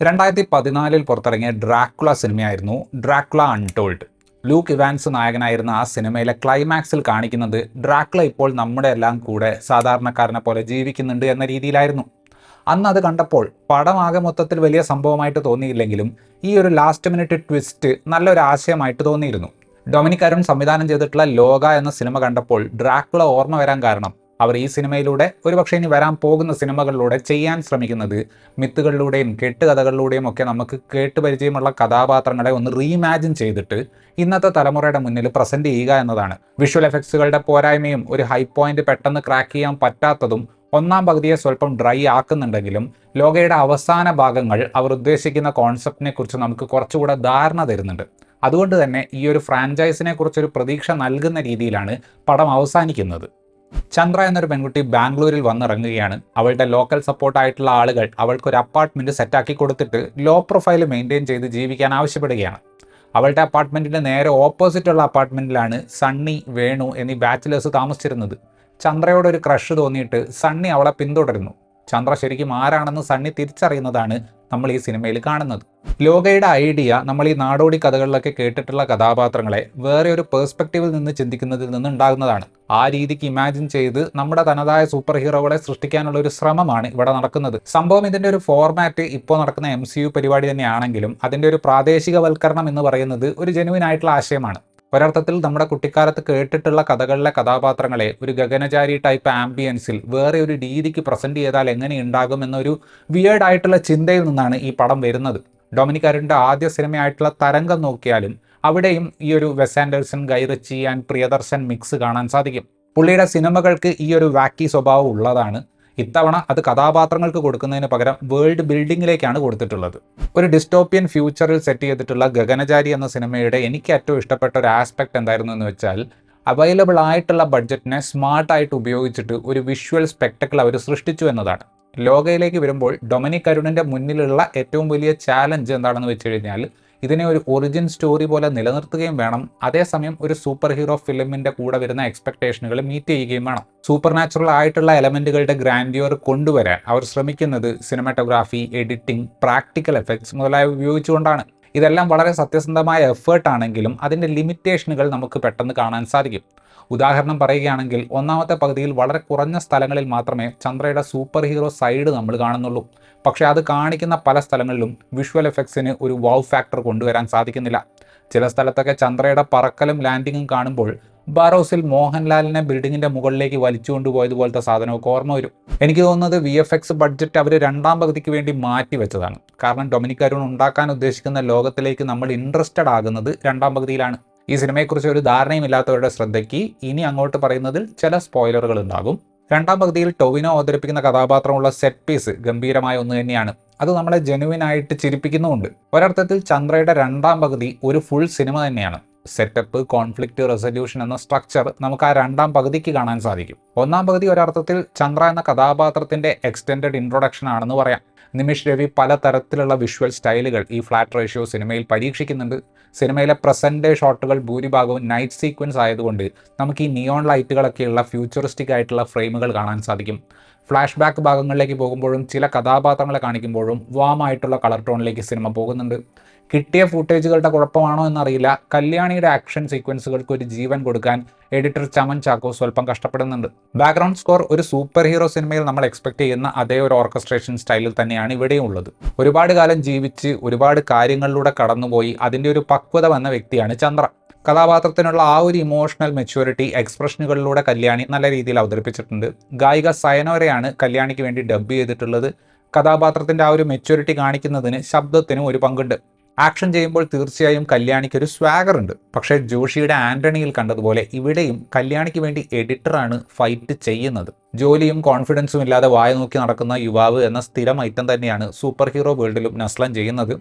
2014 പുറത്തിറങ്ങിയ ഡ്രാക്കുള സിനിമയായിരുന്നു Dracula untold. Luke Evans നായകനായിരുന്ന ആ സിനിമയിലെ ക്ലൈമാക്സിൽ കാണിക്കുന്നത് ഡ്രാക്കുള ഇപ്പോൾ നമ്മുടെ എല്ലാം കൂടെ സാധാരണക്കാരനെ പോലെ ജീവിക്കുന്നുണ്ട് എന്ന രീതിയിലായിരുന്നു. അന്ന് അത് കണ്ടപ്പോൾ പടം ആകെ മൊത്തത്തിൽ വലിയ സംഭവമായിട്ട് തോന്നിയില്ലെങ്കിലും ഈ ഒരു ലാസ്റ്റ് മിനിറ്റ് ട്വിസ്റ്റ് നല്ലൊരു ആശയമായിട്ട് തോന്നിയിരുന്നു. ഡൊമിനിക് അരുൺ സംവിധാനം ചെയ്തിട്ടുള്ള ലോക എന്ന സിനിമ കണ്ടപ്പോൾ ഡ്രാക്കുള ഓർമ്മ വരാൻ കാരണം അവർ ഈ സിനിമയിലൂടെ ഒരുപക്ഷെ ഇനി വരാൻ പോകുന്ന സിനിമകളിലൂടെ ചെയ്യാൻ ശ്രമിക്കുന്നത് മിത്തുകളിലൂടെയും കെട്ടുകഥകളിലൂടെയും ഒക്കെ നമുക്ക് കേട്ടുപരിചയമുള്ള കഥാപാത്രങ്ങളെ ഒന്ന് റീഇമാജിൻ ചെയ്തിട്ട് ഇന്നത്തെ തലമുറയുടെ മുന്നിൽ പ്രസന്റ് ചെയ്യുക എന്നതാണ്. വിഷ്വൽ എഫക്ട്സുകളുടെ പോരായ്മയും ഒരു ഹൈ പോയിന്റ് പെട്ടെന്ന് ക്രാക്ക് ചെയ്യാൻ പറ്റാത്തതും ഒന്നാം പകുതിയെ സ്വല്പം ഡ്രൈ ആക്കുന്നുണ്ടെങ്കിലും ലോകയുടെ അവസാന ഭാഗങ്ങൾ അവർ ഉദ്ദേശിക്കുന്ന കോൺസെപ്റ്റിനെ കുറിച്ച് നമുക്ക് കുറച്ചുകൂടെ ധാരണ തരുന്നുണ്ട്. അതുകൊണ്ട് തന്നെ ഈ ഒരു ഫ്രാഞ്ചൈസിനെ കുറിച്ചൊരു പ്രതീക്ഷ നൽകുന്ന രീതിയിലാണ് പടം അവസാനിക്കുന്നത്. ചന്ദ്ര എന്നൊരു പെൺകുട്ടി ബാംഗ്ലൂരിൽ വന്നിറങ്ങുകയാണ്. അവളുടെ ലോക്കൽ സപ്പോർട്ടായിട്ടുള്ള ആളുകൾ അവൾക്കൊരു അപ്പാർട്ട്മെന്റ് സെറ്റാക്കി കൊടുത്തിട്ട് ലോ പ്രൊഫൈൽ മെയിൻറ്റെയിൻ ചെയ്ത് ജീവിക്കാൻ ആവശ്യപ്പെടുകയാണ്. അവളുടെ അപ്പാർട്ട്മെന്റിന്റെ നേരെ ഓപ്പോസിറ്റുള്ള അപ്പാർട്ട്മെന്റിലാണ് സണ്ണി, വേണു എന്നീ ബാച്ചിലേഴ്സ് താമസിച്ചിരുന്നത്. ചന്ദ്രയോടൊരു ക്രഷ് തോന്നിയിട്ട് സണ്ണി അവളെ പിന്തുടരുന്നു. ചന്ദ്ര ശരിക്കും ആരാണെന്ന് സണ്ണി തിരിച്ചറിയുന്നതാണ് നമ്മൾ ഈ സിനിമയിൽ കാണുന്നത്. ലോകയുടെ ഐഡിയ നമ്മൾ ഈ നാടോടി കഥകളിലൊക്കെ കേട്ടിട്ടുള്ള കഥാപാത്രങ്ങളെ വേറെ ഒരു പേഴ്സ്പെക്റ്റീവിൽ നിന്ന് ചിന്തിക്കുന്നതിൽ നിന്ന് ഉണ്ടാകുന്നതാണ്. ആ രീതിക്ക് ഇമാജിൻ ചെയ്ത് നമ്മുടെ തനതായ സൂപ്പർ ഹീറോകളെ സൃഷ്ടിക്കാനുള്ള ഒരു ശ്രമമാണ് ഇവിടെ നടക്കുന്നത്. സംഭവം ഇതിന്റെ ഒരു ഫോർമാറ്റ് ഇപ്പോൾ നടക്കുന്ന MCU പരിപാടി തന്നെയാണെങ്കിലും അതിന്റെ ഒരു പ്രാദേശികവൽക്കരണം എന്ന് പറയുന്നത് ഒരു ജെനുവിൻ ആയിട്ടുള്ള ആശയമാണ്. ഒരർത്ഥത്തിൽ നമ്മുടെ കുട്ടിക്കാലത്ത് കേട്ടിട്ടുള്ള കഥകളിലെ കഥാപാത്രങ്ങളെ ഒരു ഗഗനചാരി ടൈപ്പ് ആംബിയൻസിൽ വേറെ ഒരു രീതിക്ക് പ്രസന്റ് ചെയ്താൽ എങ്ങനെ ഉണ്ടാകും എന്നൊരു വിയേർഡ് ആയിട്ടുള്ള ചിന്തയിൽ നിന്നാണ് ഈ പടം വരുന്നത്. ഡൊമിനിക് അരുണിന്റെ ആദ്യ സിനിമയായിട്ടുള്ള തരംഗം നോക്കിയാലും അവിടെയും ഈ ഒരു Wes Anderson, Guy Ritchie and Priyadarshan mix കാണാൻ സാധിക്കും. പുള്ളിയുടെ സിനിമകൾക്ക് ഈ ഒരു വാക്കി സ്വഭാവം ഉള്ളതാണ്. ഇത്തവണ അത് കഥാപാത്രങ്ങൾക്ക് കൊടുക്കുന്നതിന് പകരം വേൾഡ് ബിൽഡിങ്ങിലേക്കാണ് കൊടുത്തിട്ടുള്ളത്. ഒരു ഡിസ്റ്റോപ്പിയൻ ഫ്യൂച്ചറിൽ സെറ്റ് ചെയ്തിട്ടുള്ള ഗഗനചാരി എന്ന സിനിമയുടെ എനിക്ക് ഏറ്റവും ഇഷ്ടപ്പെട്ട ഒരു ആസ്പെക്ട് എന്തായിരുന്നു എന്ന് വെച്ചാൽ അവൈലബിൾ ആയിട്ടുള്ള ബഡ്ജറ്റിനെ സ്മാർട്ടായിട്ട് ഉപയോഗിച്ചിട്ട് ഒരു വിഷ്വൽ സ്പെക്ടക്കിൾ അവർ സൃഷ്ടിച്ചു എന്നതാണ്. ലോകയിലേക്ക് വരുമ്പോൾ ഡൊമിനിക് അരുണിൻ്റെ മുന്നിലുള്ള ഏറ്റവും വലിയ ചാലഞ്ച് എന്താണെന്ന് വെച്ച് കഴിഞ്ഞാൽ ഇതിനെ ഒരു ഒറിജിൻ സ്റ്റോറി പോലെ നിലനിർത്തുകയും വേണം, അതേസമയം ഒരു സൂപ്പർ ഹീറോ ഫിലിമിന്റെ കൂടെ വരുന്ന എക്സ്പെക്ടേഷനുകൾ മീറ്റ് ചെയ്യുകയും വേണം. സൂപ്പർ നാച്ചുറൽ ആയിട്ടുള്ള എലമെന്റുകളുടെ ഗ്രാൻഡിയർ കൊണ്ടുവരാൻ അവർ ശ്രമിക്കുന്നത് സിനിമാറ്റോഗ്രാഫി, എഡിറ്റിംഗ്, പ്രാക്ടിക്കൽ എഫക്ട്സ് മുതലായവ ഉപയോഗിച്ചുകൊണ്ടാണ്. ഇതെല്ലാം വളരെ സത്യസന്ധമായ എഫേർട്ട് ആണെങ്കിലും അതിൻ്റെ ലിമിറ്റേഷനുകൾ നമുക്ക് പെട്ടെന്ന് കാണാൻ സാധിക്കും. ഉദാഹരണം പറയുകയാണെങ്കിൽ ഒന്നാമത്തെ പകുതിയിൽ വളരെ കുറഞ്ഞ സ്ഥലങ്ങളിൽ മാത്രമേ ചന്ദ്രയുടെ സൂപ്പർ ഹീറോ സൈഡ് നമ്മൾ കാണുന്നുള്ളൂ. പക്ഷേ അത് കാണിക്കുന്ന പല സ്ഥലങ്ങളിലും വിഷ്വൽ എഫക്ട്സിന് ഒരു വൗ ഫാക്ടർ കൊണ്ടുവരാൻ സാധിക്കുന്നില്ല. ചില സ്ഥലത്തൊക്കെ ചന്ദ്രയുടെ പറക്കലും ലാൻഡിങ്ങും കാണുമ്പോൾ ബാറോസിൽ മോഹൻലാലിനെ ബിൽഡിങ്ങിന്റെ മുകളിലേക്ക് വലിച്ചു കൊണ്ടുപോയതുപോലത്തെ സാധനമൊക്കെ ഓർമ്മ വരും. എനിക്ക് തോന്നുന്നത് VFX ബഡ്ജറ്റ് അവർ രണ്ടാം പകുതിക്ക് വേണ്ടി മാറ്റി വെച്ചതാണ്. കാരണം ഡൊമിനിക് അരുൺ ഉണ്ടാക്കാൻ ഉദ്ദേശിക്കുന്ന ലോകത്തിലേക്ക് നമ്മൾ ഇൻട്രസ്റ്റഡ് ആകുന്നത് രണ്ടാം പകുതിയിലാണ്. ഈ സിനിമയെക്കുറിച്ച് ഒരു ധാരണയുമില്ലാത്തവരുടെ ശ്രദ്ധയ്ക്ക് ഇനി അങ്ങോട്ട് പറയുന്നതിൽ ചില സ്പോയിലറുകൾ ഉണ്ടാകും. രണ്ടാം പകുതിയിൽ ടൊവിനോ അവതരിപ്പിക്കുന്ന കഥാപാത്രമുള്ള സെറ്റ് പീസ് ഗംഭീരമായ ഒന്ന് തന്നെയാണ്. അത് നമ്മളെ ജെനുവിനായിട്ട് ചിരിപ്പിക്കുന്നുമുണ്ട്. ഒരർത്ഥത്തിൽ ചന്ദ്രയുടെ രണ്ടാം പകുതി ഒരു ഫുൾ സിനിമ തന്നെയാണ്. സെറ്റപ്പ്, കോൺഫ്ലിക്റ്റ്, റെസൊല്യൂഷൻ എന്ന സ്ട്രക്ചർ നമുക്ക് ആ രണ്ടാം പകുതിക്ക് കാണാൻ സാധിക്കും. ഒന്നാം പകുതി ഒരർത്ഥത്തിൽ ചന്ദ്ര എന്ന കഥാപാത്രത്തിന്റെ എക്സ്റ്റെൻഡഡ് ഇൻട്രൊഡക്ഷൻ ആണെന്ന് പറയാം. നിമിഷ് രവി പലതരത്തിലുള്ള വിഷ്വൽ സ്റ്റൈലുകൾ ഈ ഫ്ലാറ്റ് റേഷ്യോ സിനിമയിൽ പരീക്ഷിക്കുന്നുണ്ട്. സിനിമയിലെ പ്രസന്റ് ഡേ ഷോട്ടുകൾ ഭൂരിഭാഗവും നൈറ്റ് സീക്വൻസ് ആയതുകൊണ്ട് നമുക്ക് ഈ നിയോൺ ലൈറ്റുകളൊക്കെയുള്ള ഫ്യൂച്ചറിസ്റ്റിക് ആയിട്ടുള്ള ഫ്രെയിമുകൾ കാണാൻ സാധിക്കും. ഫ്ലാഷ് ബാക്ക് ഭാഗങ്ങളിലേക്ക് പോകുമ്പോഴും ചില കഥാപാത്രങ്ങളെ കാണിക്കുമ്പോഴും വാമായിട്ടുള്ള കളർ ടോണിലേക്ക് സിനിമ പോകുന്നുണ്ട്. കിട്ടിയ ഫുട്ടേജുകളുടെ കുഴപ്പമാണോ എന്നറിയില്ല, കല്യാണിയുടെ ആക്ഷൻ സീക്വൻസുകൾക്ക് ഒരു ജീവൻ കൊടുക്കാൻ എഡിറ്റർ ചമൻ ചാക്കോ സ്വല്പം കഷ്ടപ്പെടുന്നുണ്ട്. ബാക്ക്ഗ്രൗണ്ട് സ്കോർ ഒരു സൂപ്പർ ഹീറോ സിനിമയിൽ നമ്മൾ എക്സ്പെക്ട് ചെയ്യുന്ന അതേ ഒരു ഓർക്കസ്ട്രേഷൻ സ്റ്റൈലിൽ തന്നെയാണ് ഇവിടെയും ഉള്ളത്. ഒരുപാട് കാലം ജീവിച്ച് ഒരുപാട് കാര്യങ്ങളിലൂടെ കടന്നുപോയി അതിൻ്റെ ഒരു പക്വത വന്ന വ്യക്തിയാണ് ചന്ദ്ര. കഥാപാത്രത്തിനുള്ള ആ ഒരു ഇമോഷണൽ മെച്യൂരിറ്റി എക്സ്പ്രഷനുകളിലൂടെ കല്യാണി നല്ല രീതിയിൽ അവതരിപ്പിച്ചിട്ടുണ്ട്. ഗായിക സയനോരയാണ് കല്യാണിക്ക് വേണ്ടി ഡബ് ചെയ്തിട്ടുള്ളത്. കഥാപാത്രത്തിൻ്റെ ആ ഒരു മെച്യൂരിറ്റി കാണിക്കുന്നതിന് ശബ്ദത്തിനും ഒരു പങ്കുണ്ട്. ആക്ഷൻ ചെയ്യുമ്പോൾ തീർച്ചയായും കല്യാണിക്ക് ഒരു സ്വാഗർ ഉണ്ട്. പക്ഷേ ജോഷിയുടെ ആന്റണിയിൽ കണ്ടതുപോലെ ഇവിടെയും കല്യാണിക്ക് വേണ്ടി എഡിറ്ററാണ് ഫൈറ്റ് ചെയ്യുന്നത്. ജോലിയും കോൺഫിഡൻസും ഇല്ലാതെ വായ നോക്കി നടക്കുന്ന യുവാവ് എന്ന സ്ഥിരം ഐറ്റം തന്നെയാണ് സൂപ്പർ ഹീറോ വേൾഡിലും നസ്ലൻ ചെയ്യുന്നത്.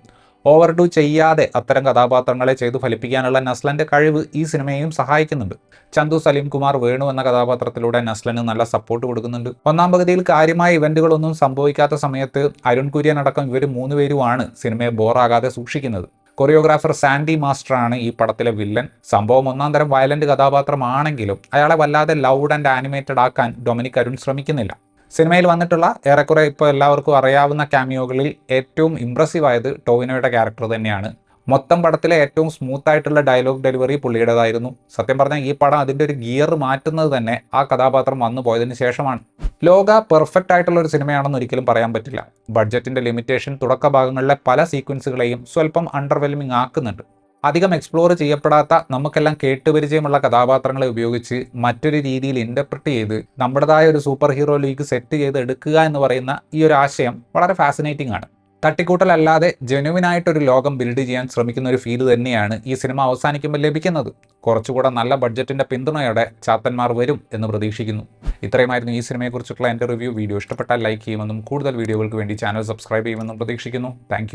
ഓവർഡു ചെയ്യാതെ അത്തരം കഥാപാത്രങ്ങളെ ചെയ്തു ഫലിപ്പിക്കാനുള്ള നസ്ലന്റെ കഴിവ് ഈ സിനിമയെയും സഹായിക്കുന്നുണ്ട്. ചന്തു സലീം കുമാർ വേണു എന്ന കഥാപാത്രത്തിലൂടെ നസ്ലന് നല്ല സപ്പോർട്ട് കൊടുക്കുന്നുണ്ട്. ഒന്നാം പകുതിയിൽ കാര്യമായ ഇവന്റുകളൊന്നും സംഭവിക്കാത്ത സമയത്ത് അരുൺ കുര്യൻ അടക്കം ഇവർ 3 പേരുമാണ് സിനിമയെ ബോറാകാതെ സൂക്ഷിക്കുന്നത്. കൊറിയോഗ്രാഫർ സാൻഡി മാസ്റ്ററാണ് ഈ പടത്തിലെ വില്ലൻ. സംഭവം ഒന്നാം തരം വയലന്റ് കഥാപാത്രമാണെങ്കിലും അയാളെ വല്ലാതെ ലൗഡ് ആൻഡ് ആനിമേറ്റഡ് ആക്കാൻ ഡൊമിനിക് അരുൺ ശ്രമിക്കുന്നില്ല. സിനിമയിൽ വന്നിട്ടുള്ള ഏറെക്കുറെ ഇപ്പോൾ എല്ലാവർക്കും അറിയാവുന്ന ക്യാമിയോകളിൽ ഏറ്റവും ഇംപ്രസീവ് ആയത് ടോവിനോയുടെ ക്യാരക്ടർ തന്നെയാണ്. മൊത്തം പടത്തിലെ ഏറ്റവും സ്മൂത്ത് ആയിട്ടുള്ള ഡയലോഗ് ഡെലിവറി പുള്ളിയുടേതായിരുന്നു. സത്യം പറഞ്ഞാൽ ഈ പടം അതിൻ്റെ ഒരു ഗിയർ മാറ്റുന്നത് തന്നെ ആ കഥാപാത്രം വന്നു പോയതിന് ശേഷമാണ്. ലോക പെർഫെക്റ്റ് ആയിട്ടുള്ള ഒരു സിനിമയാണെന്ന് ഒരിക്കലും പറയാൻ പറ്റില്ല. ബഡ്ജറ്റിൻ്റെ ലിമിറ്റേഷൻ തുടക്ക ഭാഗങ്ങളിലെ പല സീക്വൻസുകളെയും സ്വല്പം അണ്ടർവെൽമിംഗ് ആക്കുന്നുണ്ട്. അധികം എക്സ്പ്ലോർ ചെയ്യപ്പെടാത്ത നമുക്കെല്ലാം കേട്ടുപരിചയമുള്ള കഥാപാത്രങ്ങളെ ഉപയോഗിച്ച് മറ്റൊരു രീതിയിൽ ഇൻ്റർപ്രറ്റ് ചെയ്ത് നമ്മുടേതായ ഒരു സൂപ്പർ ഹീറോ ലീഗ് സെറ്റ് ചെയ്ത് എടുക്കുക എന്ന് പറയുന്ന ഈ ഒരു ആശയം വളരെ ഫാസിനേറ്റിംഗ് ആണ്. തട്ടിക്കൂട്ടലല്ലാതെ ജെന്യുവിനായിട്ടൊരു ലോകം ബിൽഡ് ചെയ്യാൻ ശ്രമിക്കുന്ന ഒരു ഫീൽ തന്നെയാണ് ഈ സിനിമ അവസാനിക്കുമ്പോൾ ലഭിക്കുന്നത്. കുറച്ചുകൂടെ നല്ല ബഡ്ജറ്റിൻ്റെ പിന്തുണയോടെ ചാത്തന്മാർ വരും എന്ന് പ്രതീക്ഷിക്കുന്നു. ഇത്രയുമായിരുന്നു ഈ സിനിമയെക്കുറിച്ചുള്ള എൻ്റെ റിവ്യൂ. വീഡിയോ ഇഷ്ടപ്പെട്ടാൽ ലൈക്ക് ചെയ്യുമെന്നും കൂടുതൽ വീഡിയോകൾക്ക് വേണ്ടി ചാനൽ സബ്സ്ക്രൈബ് ചെയ്യുമെന്നും പ്രതീക്ഷിക്കുന്നു. താങ്ക്